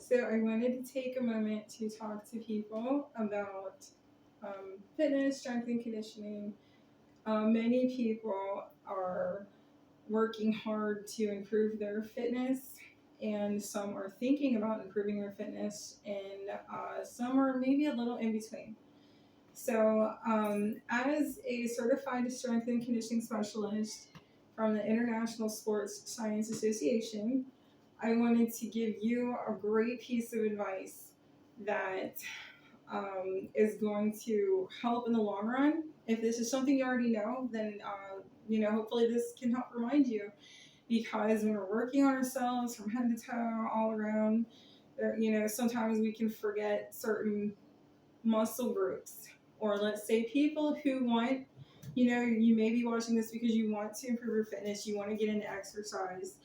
So I wanted to take a moment to talk to people about fitness, strength, and conditioning. Many people are working hard to improve their fitness, and some are thinking about improving their fitness, and some are maybe a little in between. So, as a certified strength and conditioning specialist from the International Sports Science Association, I wanted to give you a great piece of advice that is going to help in the long run. If this is something you already know, then hopefully this can help remind you. Because when we're working on ourselves from head to toe, all around, sometimes we can forget certain muscle groups, or let's say people who want. You may be watching this because you want to improve your fitness, you want to get into exercise,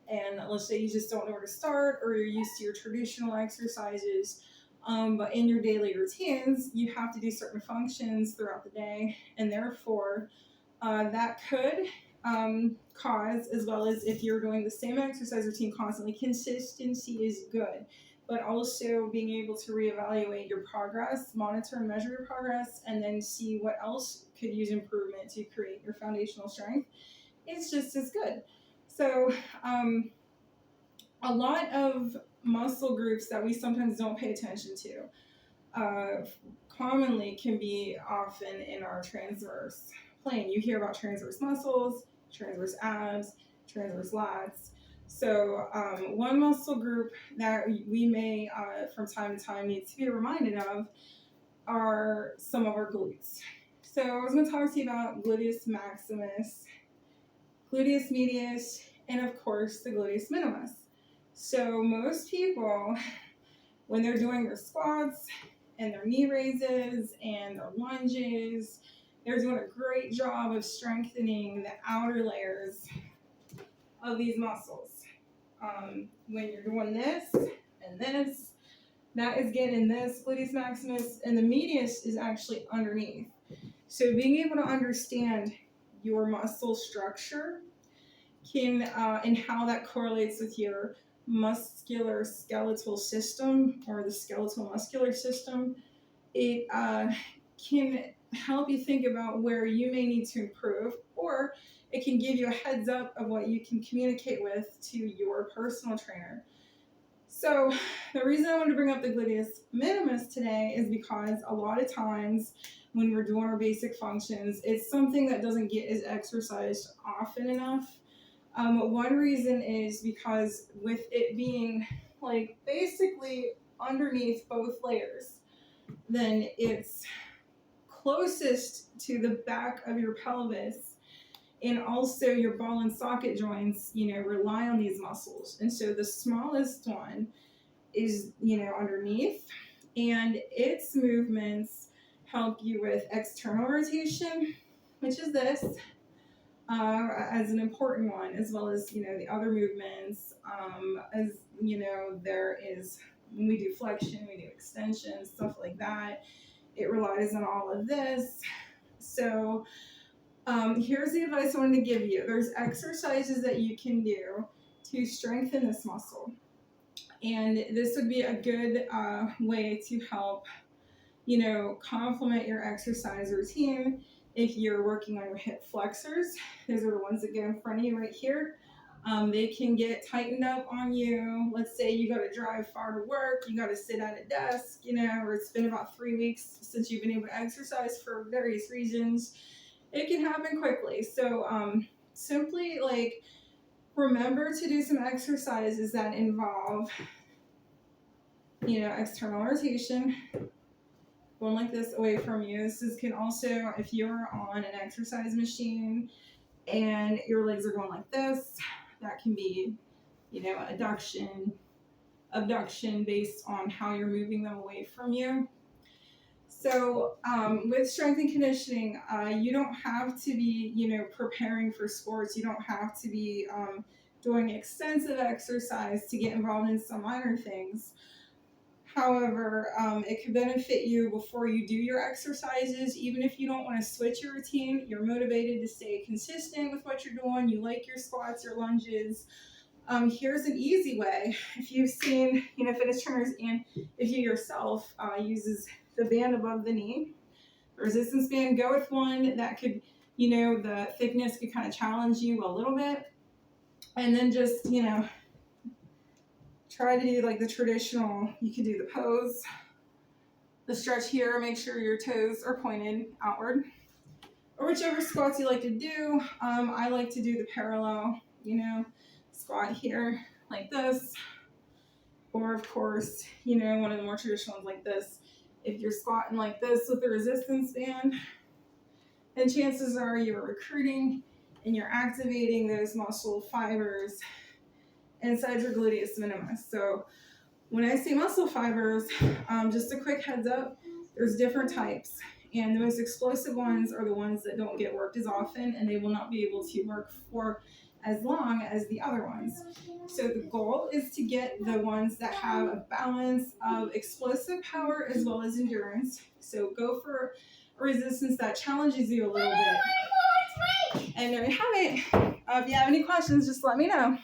and let's say you just don't know where to start, or you're used to your traditional exercises, but in your daily routines, you have to do certain functions throughout the day, and therefore that could cause, as well as if you're doing the same exercise routine constantly, consistency is good. But also being able to reevaluate your progress, monitor and measure your progress, and then see what else could use improvement to create your foundational strength is just as good. So, a lot of muscle groups that we sometimes don't pay attention to commonly can be often in our transverse plane. You hear about transverse muscles, transverse abs, transverse lats. So one muscle group that we may from time to time need to be reminded of are some of our glutes. So I was going to talk to you about gluteus maximus, gluteus medius, and of course the gluteus minimus. So most people, when they're doing their squats and their knee raises and their lunges, they're doing a great job of strengthening the outer layers of these muscles. When you're doing this and this, that is getting this gluteus maximus, and the medius is actually underneath. So being able to understand your muscle structure can and how that correlates with your muscular skeletal system, or the skeletal muscular system, it can help you think about where you may need to improve, or it can give you a heads up of what you can communicate with to your personal trainer. So the reason I wanted to bring up the gluteus minimus today is because a lot of times when we're doing our basic functions, it's something that doesn't get as exercised often enough. One reason is because with it being like basically underneath both layers, then it's closest to the back of your pelvis, and also your ball and socket joints, rely on these muscles. And so the smallest one is, underneath, and its movements help you with external rotation, which is this, as an important one, as well as the other movements. There is, when we do flexion, we do extension, stuff like that. It relies on all of this. So here's the advice I wanted to give you. There's exercises that you can do to strengthen this muscle, and this would be a good way to help complement your exercise routine. If you're working on your hip flexors, those are the ones that go in front of you right here. They can get tightened up on you. Let's say you got to drive far to work, you got to sit at a desk, or it's been about 3 weeks since you've been able to exercise for various reasons. It can happen quickly. So simply remember to do some exercises that involve, external rotation, going like this away from you. This can also, if you're on an exercise machine and your legs are going like this, that can be, adduction, abduction, based on how you're moving them away from you. So with strength and conditioning, you don't have to be, preparing for sports. You don't have to be doing extensive exercise to get involved in some minor things. However, it could benefit you before you do your exercises. Even if you don't want to switch your routine, you're motivated to stay consistent with what you're doing, you like your squats, your lunges, Here's an easy way. If you've seen, fitness trainers, and if you yourself uses the band above the knee, resistance band, go with one that could, the thickness could kind of challenge you a little bit. And then just, try to do like the traditional, you could do the pose, the stretch here, make sure your toes are pointed outward. Or whichever squats you like to do. I like to do the parallel, squat here like this. Or of course, one of the more traditional ones like this. If you're squatting like this with the resistance band, then chances are you're recruiting and you're activating those muscle fibers inside your gluteus minimus. So when I say muscle fibers, just a quick heads up, there's different types. And the most explosive ones are the ones that don't get worked as often, and they will not be able to work for as long as the other ones. So the goal is to get the ones that have a balance of explosive power as well as endurance. So go for a resistance that challenges you a little bit. And there you have it. If you have any questions, just let me know.